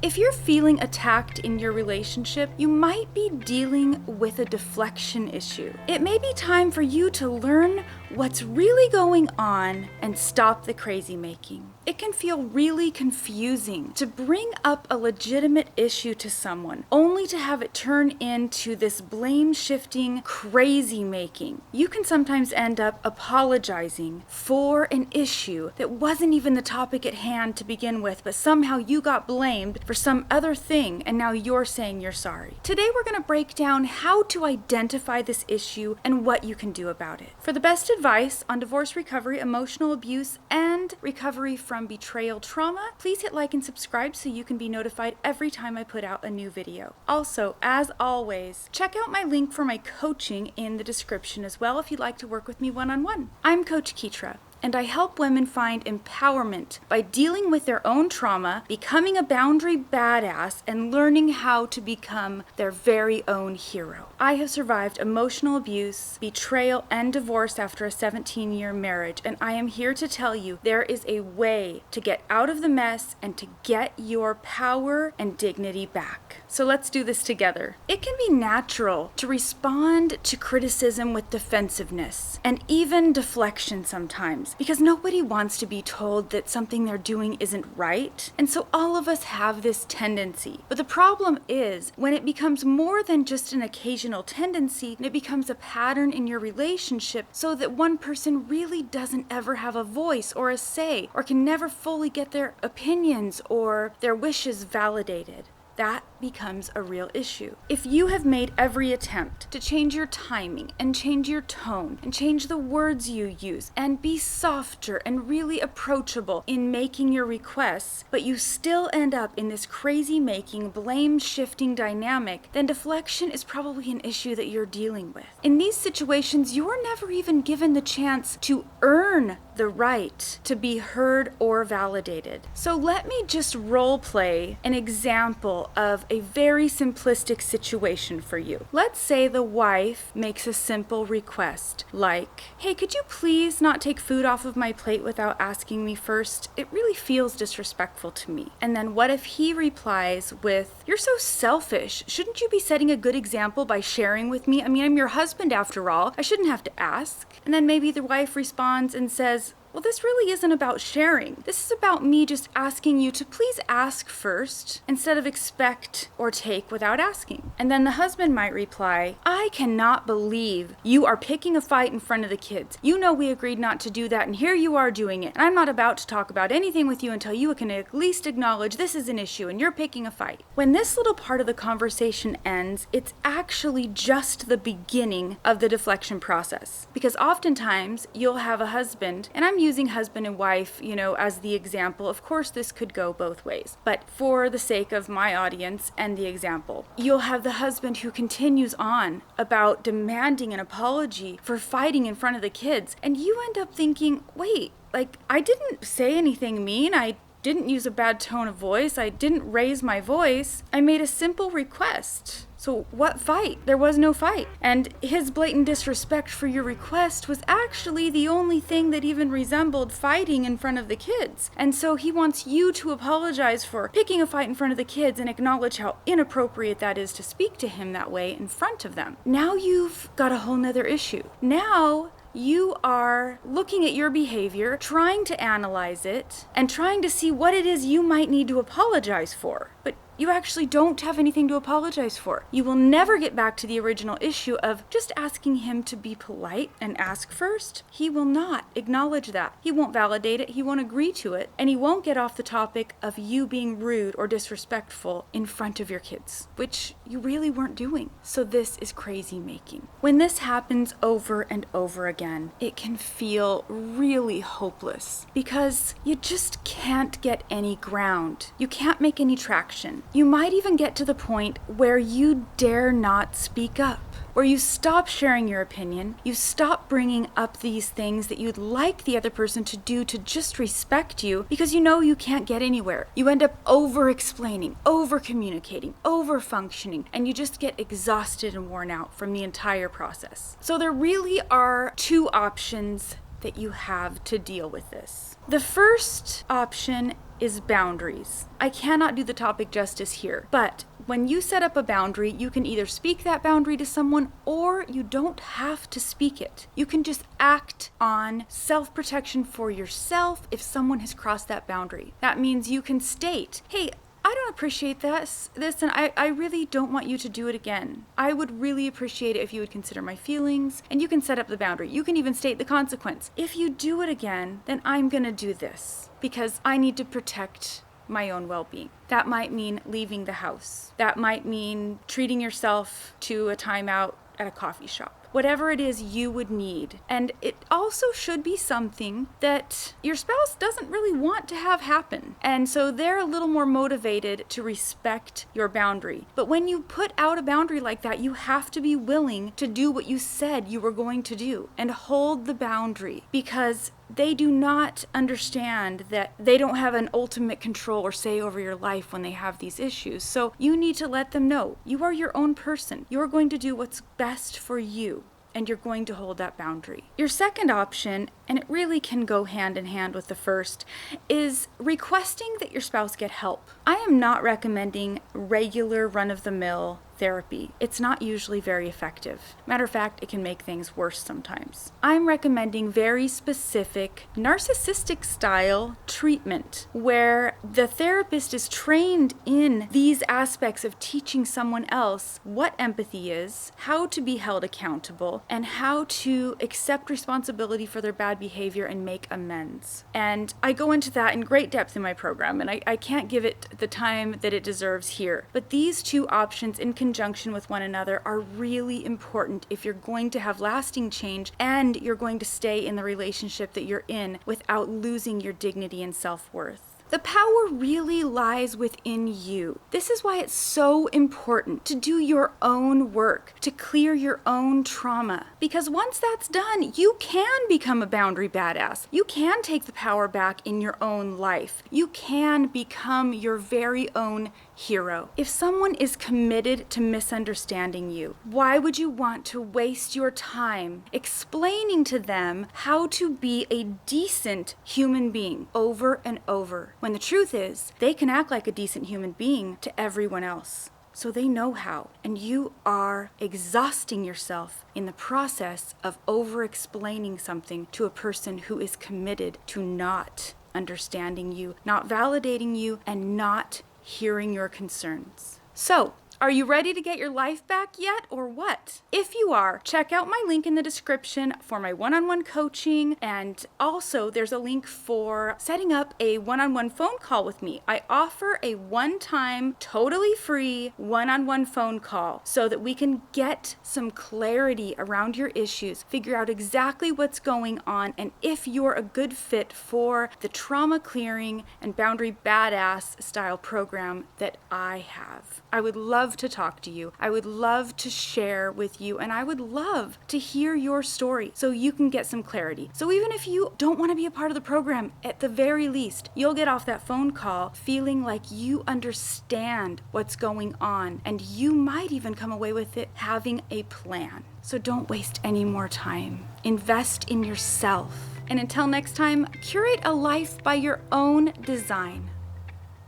If you're feeling attacked in your relationship, you might be dealing with a deflection issue. It may be time for you to learn what's really going on and stop the crazy making. It can feel really confusing to bring up a legitimate issue to someone, only to have it turn into this blame-shifting crazy making. You can sometimes end up apologizing for an issue that wasn't even the topic at hand to begin with, but somehow you got blamed for some other thing, and now you're saying you're sorry. Today we're going to break down how to identify this issue and what you can do about it. For the best advice on divorce recovery, emotional abuse, and recovery from betrayal trauma, please hit like and subscribe so you can be notified every time I put out a new video. Also, as always, check out my link for my coaching in the description as well if you'd like to work with me one-on-one. I'm Coach Ketra, and I help women find empowerment by dealing with their own trauma, becoming a boundary badass, and learning how to become their very own hero. I have survived emotional abuse, betrayal, and divorce after a 17-year marriage, and I am here to tell you there is a way to get out of the mess and to get your power and dignity back. So let's do this together. It can be natural to respond to criticism with defensiveness and even deflection sometimes, because nobody wants to be told that something they're doing isn't right, and so all of us have this tendency. But the problem is when it becomes more than just an occasional tendency and it becomes a pattern in your relationship, so that one person really doesn't ever have a voice or a say, or can never fully get their opinions or their wishes validated. That becomes a real issue. If you have made every attempt to change your timing and change your tone and change the words you use and be softer and really approachable in making your requests, but you still end up in this crazy making, blame shifting dynamic, then deflection is probably an issue that you're dealing with. In these situations, you're never even given the chance to earn the right to be heard or validated. So let me just role play an example of a very simplistic situation for you. Let's say the wife makes a simple request like, "Hey, could you please not take food off of my plate without asking me first? It really feels disrespectful to me." And then what if he replies with, "You're so selfish. Shouldn't you be setting a good example by sharing with me? I mean, I'm your husband after all. I shouldn't have to ask." And then maybe the wife responds and says, "Well, this really isn't about sharing. This is about me just asking you to please ask first instead of expect or take without asking." And then the husband might reply, "I cannot believe you are picking a fight in front of the kids. You know we agreed not to do that, and here you are doing it. And I'm not about to talk about anything with you until you can at least acknowledge this is an issue and you're picking a fight." When this little part of the conversation ends, it's actually just the beginning of the deflection process. Because oftentimes you'll have a husband, and I'm using husband and wife, as the example. Of course, this could go both ways, but for the sake of my audience and the example, you'll have the husband who continues on about demanding an apology for fighting in front of the kids, and you end up thinking, wait, I didn't say anything mean. I didn't use a bad tone of voice. I didn't raise my voice. I made a simple request. So what fight? There was no fight. And his blatant disrespect for your request was actually the only thing that even resembled fighting in front of the kids. And so he wants you to apologize for picking a fight in front of the kids and acknowledge how inappropriate that is to speak to him that way in front of them. Now you've got a whole nother issue. Now you are looking at your behavior, trying to analyze it, and trying to see what it is you might need to apologize for. But you actually don't have anything to apologize for. You will never get back to the original issue of just asking him to be polite and ask first. He will not acknowledge that. He won't validate it, he won't agree to it, and he won't get off the topic of you being rude or disrespectful in front of your kids, which you really weren't doing. So this is crazy making. When this happens over and over again, it can feel really hopeless because you just can't get any ground. You can't make any traction. You might even get to the point where you dare not speak up, where you stop sharing your opinion, you stop bringing up these things that you'd like the other person to do to just respect you, because you know you can't get anywhere. You end up over-explaining, over-communicating, over-functioning, and you just get exhausted and worn out from the entire process. So there really are two options that you have to deal with this. The first option is boundaries. I cannot do the topic justice here, but when you set up a boundary, you can either speak that boundary to someone or you don't have to speak it. You can just act on self-protection for yourself if someone has crossed that boundary. That means you can state, hey, I don't appreciate this, and I really don't want you to do it again. I would really appreciate it if you would consider my feelings, and you can set up the boundary. You can even state the consequence. If you do it again, then I'm gonna do this because I need to protect my own well-being. That might mean leaving the house. That might mean treating yourself to a timeout at a coffee shop. Whatever it is you would need. And it also should be something that your spouse doesn't really want to have happen. And so they're a little more motivated to respect your boundary. But when you put out a boundary like that, you have to be willing to do what you said you were going to do and hold the boundary, because they do not understand that they don't have an ultimate control or say over your life when they have these issues. So you need to let them know you are your own person. You're going to do what's best for you, and you're going to hold that boundary. Your second option, and it really can go hand in hand with the first, is requesting that your spouse get help. I am not recommending regular run-of-the-mill therapy. It's not usually very effective. Matter of fact, it can make things worse sometimes. I'm recommending very specific narcissistic style treatment where the therapist is trained in these aspects of teaching someone else what empathy is, how to be held accountable, and how to accept responsibility for their bad behavior and make amends. And I go into that in great depth in my program, and I can't give it the time that it deserves here. But these two options in conjunction with one another are really important if you're going to have lasting change and you're going to stay in the relationship that you're in without losing your dignity and self-worth. The power really lies within you. This is why it's so important to do your own work, to clear your own trauma. Because once that's done, you can become a boundary badass. You can take the power back in your own life. You can become your very own hero. If someone is committed to misunderstanding you, why would you want to waste your time explaining to them how to be a decent human being over and over, when the truth is they can act like a decent human being to everyone else? So they know how, and you are exhausting yourself in the process of over-explaining something to a person who is committed to not understanding you, not validating you, and not hearing your concerns. So, are you ready to get your life back yet, or what? If you are, check out my link in the description for my one-on-one coaching, and also there's a link for setting up a one-on-one phone call with me. I offer a one-time, totally free one-on-one phone call so that we can get some clarity around your issues, figure out exactly what's going on, and if you're a good fit for the trauma clearing and boundary badass style program that I have. I would love to talk to you. I would love to share with you, and I would love to hear your story so you can get some clarity. So even if you don't want to be a part of the program, at the very least, you'll get off that phone call feeling like you understand what's going on, and you might even come away with it having a plan. So don't waste any more time. Invest in yourself. And until next time, curate a life by your own design.